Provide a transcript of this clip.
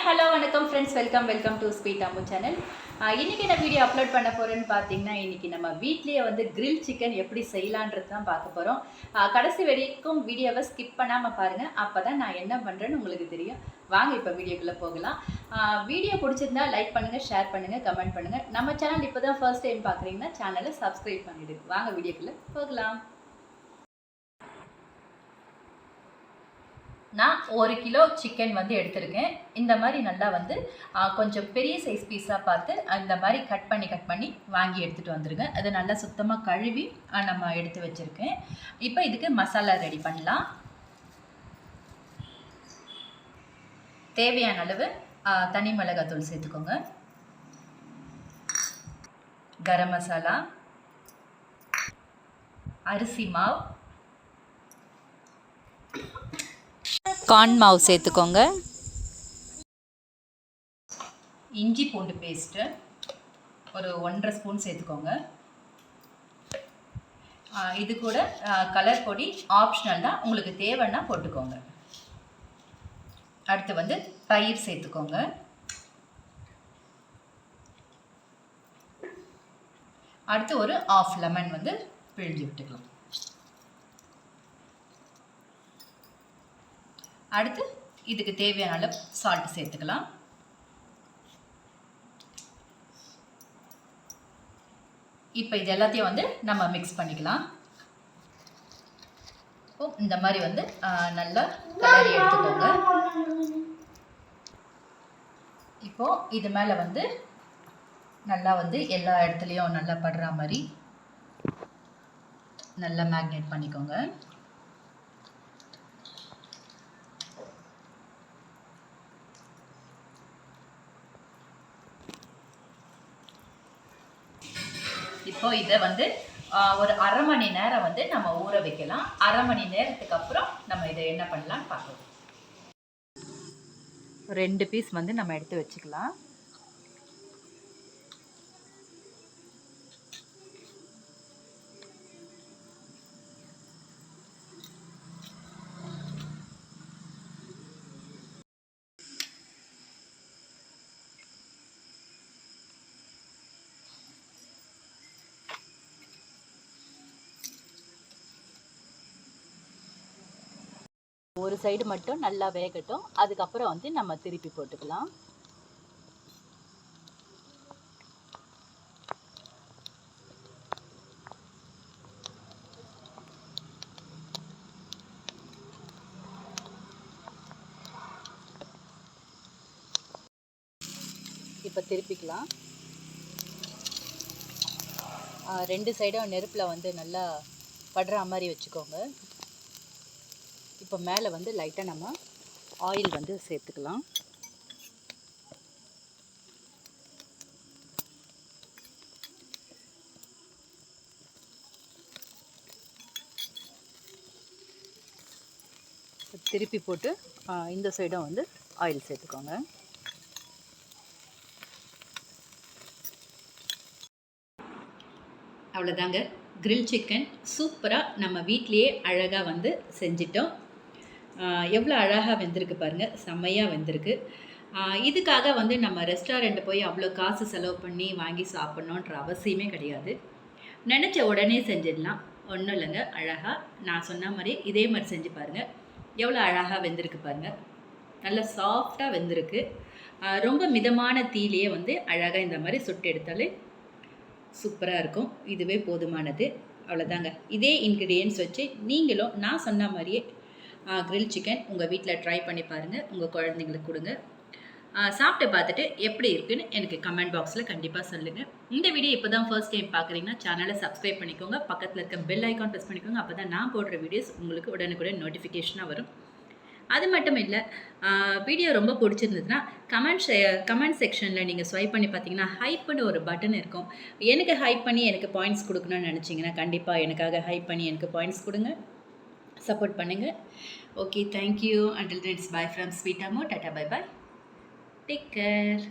Hello வணக்கம் friends, welcome to sweet Ammu channel. இன்றைக்கி நான் வீடியோ அப்லோட் பண்ண போகிறேன்னு பார்த்தீங்கன்னா, இன்றைக்கி நம்ம வீட்லேயே வந்து கிரில் சிக்கன் எப்படி செய்யலான்றது தான் பார்க்க போகிறோம். கடைசி வரைக்கும் வீடியோவை ஸ்கிப் பண்ணாமல் பாருங்கள், அப்போ தான் நான் என்ன பண்ணுறேன்னு உங்களுக்கு தெரியும். வாங்க இப்போ வீடியோக்குள்ளே போகலாம். வீடியோ பிடிச்சிருந்தா லைக் பண்ணுங்கள், ஷேர் பண்ணுங்கள், கமெண்ட் பண்ணுங்கள். நம்ம சேனல் இப்போ தான் ஃபர்ஸ்ட் டைம் பார்க்குறீங்கன்னா சேனலை சப்ஸ்கிரைப் பண்ணிவிடுங்க. வாங்க வீடியோக்குள்ளே போகலாம். நான் 1 கிலோ சிக்கன் வந்து எடுத்திருக்கேன். இந்த மாதிரி நல்லா வந்து கொஞ்சம் பெரிய சைஸ் பீஸாக பார்த்து இந்த மாதிரி கட் பண்ணி வாங்கி எடுத்துகிட்டு வந்துடுங்க. அதை நல்லா சுத்தமாக கழுவி நம்ம எடுத்து வச்சுருக்கேன். இப்போ இதுக்கு மசாலா ரெடி பண்ணலாம். தேவையான அளவு தனி மிளகாத்தூள் சேர்த்துக்கோங்க, கரம் மசாலா, அரிசி மாவு, கார்ன் மாவு சேர்த்துக்கோங்க, இஞ்சி பூண்டு பேஸ்ட்டு ஒரு 1.5 ஸ்பூன் சேர்த்துக்கோங்க. இது கூட கலர் பொடி ஆப்ஷனல் தான், உங்களுக்கு தேவைன்னா போட்டுக்கோங்க. அடுத்து வந்து தயிர் சேர்த்துக்கோங்க. அடுத்து ஒரு 1/2 லெமன் வந்து பிழிஞ்சு விட்டுக்கலாம். அடுத்து இதுக்கு தேவையான அளவு சால்ட் சேர்த்துக்கலாம். இப்போ இது எல்லாத்தையும் வந்து நம்ம மிக்ஸ் பண்ணிக்கலாம். இந்த மாதிரி வந்து நல்லா கலரி எடுத்துக்கோங்க. இப்போ இது மேலே வந்து நல்லா வந்து எல்லா இடத்துலையும் நல்லா படுற மாதிரி நல்லா மேக்னேட் பண்ணிக்கோங்க. இப்போ இதை வந்து ஒரு 1/2 மணி நேரம் வந்து நம்ம ஊற வைக்கலாம். 1/2 மணி நேரத்துக்கு அப்புறம் நம்ம இதை என்ன பண்ணலாம்னு பார்க்கலாம். 2 பீஸ் வந்து நம்ம எடுத்து வச்சுக்கலாம். ஒரு சைடு மட்டும் நல்லா வேகட்டும், அதுக்கப்புறம் வந்து நம்ம திருப்பி போட்டுக்கலாம். இப்போ திருப்பிக்கலாம். 2 சைடும் நெருப்பில் வந்து நல்லா படுற மாதிரி வச்சுக்கோங்க. இப்போ மேலே வந்து லைட்டாக நம்ம ஆயில் வந்து சேர்த்துக்கலாம். திருப்பி போட்டு இந்த சைடும் வந்து ஆயில் சேர்த்துக்கோங்க. அவ்வளோதாங்க, கிரில் சிக்கன் சூப்பராக நம்ம வீட்லேயே அழகாக வந்து செஞ்சிட்டோம். எவ்வளோ அழகாக வெந்திருக்கு பாருங்கள், செம்மையாக வெந்திருக்கு. இதுக்காக வந்து நம்ம ரெஸ்டாரண்ட் போய் அவ்வளோ காசு செலவு பண்ணி வாங்கி சாப்பிட்ணுன்ற அவசியமே கிடையாது. நினச்ச உடனே செஞ்சிடலாம். ஒன்றும் இல்லைங்க, அழகாக நான் சொன்ன மாதிரி இதே மாதிரி செஞ்சு பாருங்கள். எவ்வளோ அழகாக வெந்திருக்கு பாருங்கள், நல்லா சாஃப்டாக வெந்திருக்கு. ரொம்ப மிதமான தீயிலேயே வந்து அழகாக இந்த மாதிரி சுட்டு எடுத்தாலே சூப்பராக இருக்கும். இதுவே போதுமானது. அவ்வளோதாங்க, இதே இன்க்ரீடியன்ட்ஸ் வச்சு நீங்களும் நான் சொன்ன மாதிரியே கிரில் சிக்கன் உங்கள் வீட்டில் ட்ரை பண்ணி பாருங்கள். உங்கள் குழந்தைங்களுக்கு கொடுங்க. சாப்பிட்டு பார்த்துட்டு எப்படி இருக்குன்னு எனக்கு கமெண்ட் பாக்ஸில் கண்டிப்பாக சொல்லுங்கள். இந்த வீடியோ இப்போ தான் ஃபர்ஸ்ட் டைம் பார்க்குறீங்கன்னா சேனலை சப்ஸ்கிரைப் பண்ணிக்கோங்க. பக்கத்தில் இருக்க பெல் ஐக்கான் ப்ரெஸ் பண்ணிக்கோங்க. அப்போ தான் நான் போடுற வீடியோஸ் உங்களுக்கு உடனுக்குடன் நோட்டிஃபிகேஷனாக வரும். அது மட்டும் இல்லை, வீடியோ ரொம்ப பிடிச்சிருந்ததுன்னா கமெண்ட் செக்ஷனில் நீங்கள் ஸ்வைப் பண்ணி பார்த்தீங்கன்னா ஹைப்னு ஒரு பட்டன் இருக்கும். எனக்கு ஹைப் பண்ணி எனக்கு பாயிண்ட்ஸ் கொடுக்கணும்னு நினச்சிங்கன்னா கண்டிப்பாக எனக்காக ஹைப் பண்ணி எனக்கு பாயிண்ட்ஸ் கொடுங்க, சப்போர்ட் பண்ணுங்கள். Okay, thank you. Until then it's by from sweet Ammu. Tata, bye bye, take care.